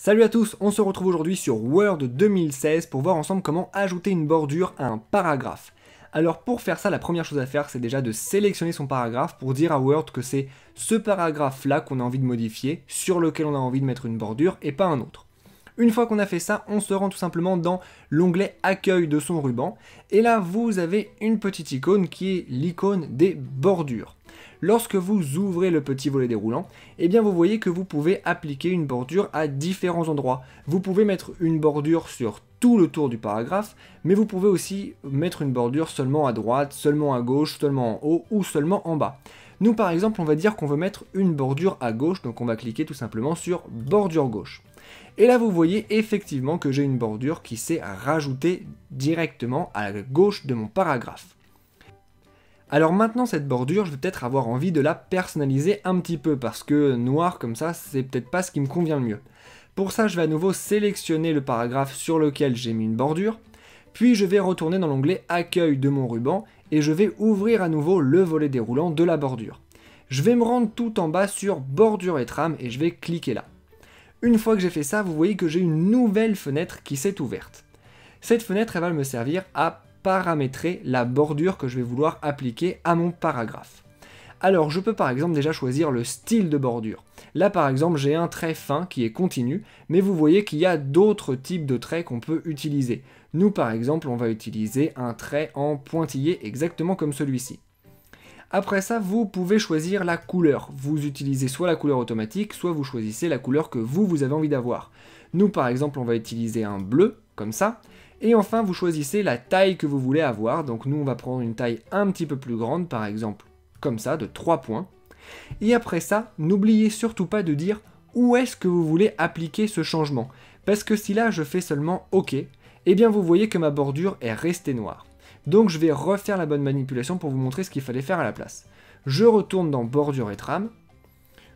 Salut à tous, on se retrouve aujourd'hui sur Word 2016 pour voir ensemble comment ajouter une bordure à un paragraphe. Alors pour faire ça, la première chose à faire, c'est déjà de sélectionner son paragraphe pour dire à Word que c'est ce paragraphe-là qu'on a envie de modifier, sur lequel on a envie de mettre une bordure et pas un autre. Une fois qu'on a fait ça, on se rend tout simplement dans l'onglet Accueil de son ruban, et là vous avez une petite icône qui est l'icône des bordures. Lorsque vous ouvrez le petit volet déroulant, eh bien vous voyez que vous pouvez appliquer une bordure à différents endroits. Vous pouvez mettre une bordure sur tout le tour du paragraphe, mais vous pouvez aussi mettre une bordure seulement à droite, seulement à gauche, seulement en haut ou seulement en bas. Nous par exemple, on va dire qu'on veut mettre une bordure à gauche, donc on va cliquer tout simplement sur bordure gauche. Et là vous voyez effectivement que j'ai une bordure qui s'est rajoutée directement à la gauche de mon paragraphe. Alors maintenant cette bordure, je vais peut-être avoir envie de la personnaliser un petit peu parce que noir comme ça, c'est peut-être pas ce qui me convient le mieux. Pour ça, je vais à nouveau sélectionner le paragraphe sur lequel j'ai mis une bordure, puis je vais retourner dans l'onglet Accueil de mon ruban et je vais ouvrir à nouveau le volet déroulant de la bordure. Je vais me rendre tout en bas sur Bordure et trame et je vais cliquer là. Une fois que j'ai fait ça, vous voyez que j'ai une nouvelle fenêtre qui s'est ouverte. Cette fenêtre, elle va me servir à paramétrer la bordure que je vais vouloir appliquer à mon paragraphe. Alors je peux par exemple déjà choisir le style de bordure. Là par exemple j'ai un trait fin qui est continu, mais vous voyez qu'il y a d'autres types de traits qu'on peut utiliser. Nous par exemple on va utiliser un trait en pointillé exactement comme celui-ci. Après ça vous pouvez choisir la couleur. Vous utilisez soit la couleur automatique, soit vous choisissez la couleur que vous avez envie d'avoir. Nous par exemple on va utiliser un bleu, comme ça. Et enfin, vous choisissez la taille que vous voulez avoir. Donc nous, on va prendre une taille un petit peu plus grande, par exemple, comme ça, de 3 points. Et après ça, n'oubliez surtout pas de dire où est-ce que vous voulez appliquer ce changement. Parce que si là, je fais seulement OK, eh bien vous voyez que ma bordure est restée noire. Donc je vais refaire la bonne manipulation pour vous montrer ce qu'il fallait faire à la place. Je retourne dans Bordure et trame.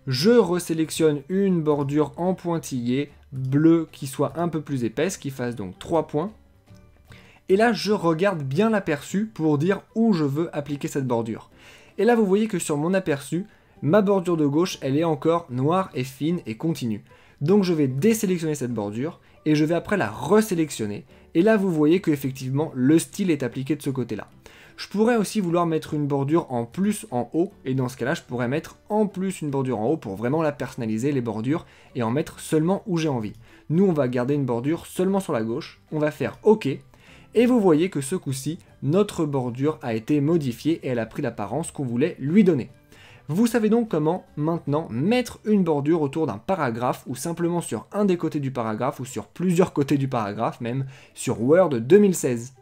Je resélectionne une bordure en pointillé, bleu, qui soit un peu plus épaisse, qui fasse donc 3 points. Et là, je regarde bien l'aperçu pour dire où je veux appliquer cette bordure. Et là, vous voyez que sur mon aperçu, ma bordure de gauche, elle est encore noire et fine et continue. Donc je vais désélectionner cette bordure et je vais après la resélectionner. Et là, vous voyez que effectivement, le style est appliqué de ce côté-là. Je pourrais aussi vouloir mettre une bordure en plus en haut, et dans ce cas-là, je pourrais mettre en plus une bordure en haut pour vraiment la personnaliser, les bordures, et en mettre seulement où j'ai envie. Nous, on va garder une bordure seulement sur la gauche, on va faire OK, et vous voyez que ce coup-ci, notre bordure a été modifiée et elle a pris l'apparence qu'on voulait lui donner. Vous savez donc comment, maintenant, mettre une bordure autour d'un paragraphe ou simplement sur un des côtés du paragraphe ou sur plusieurs côtés du paragraphe même, sur Word 2016.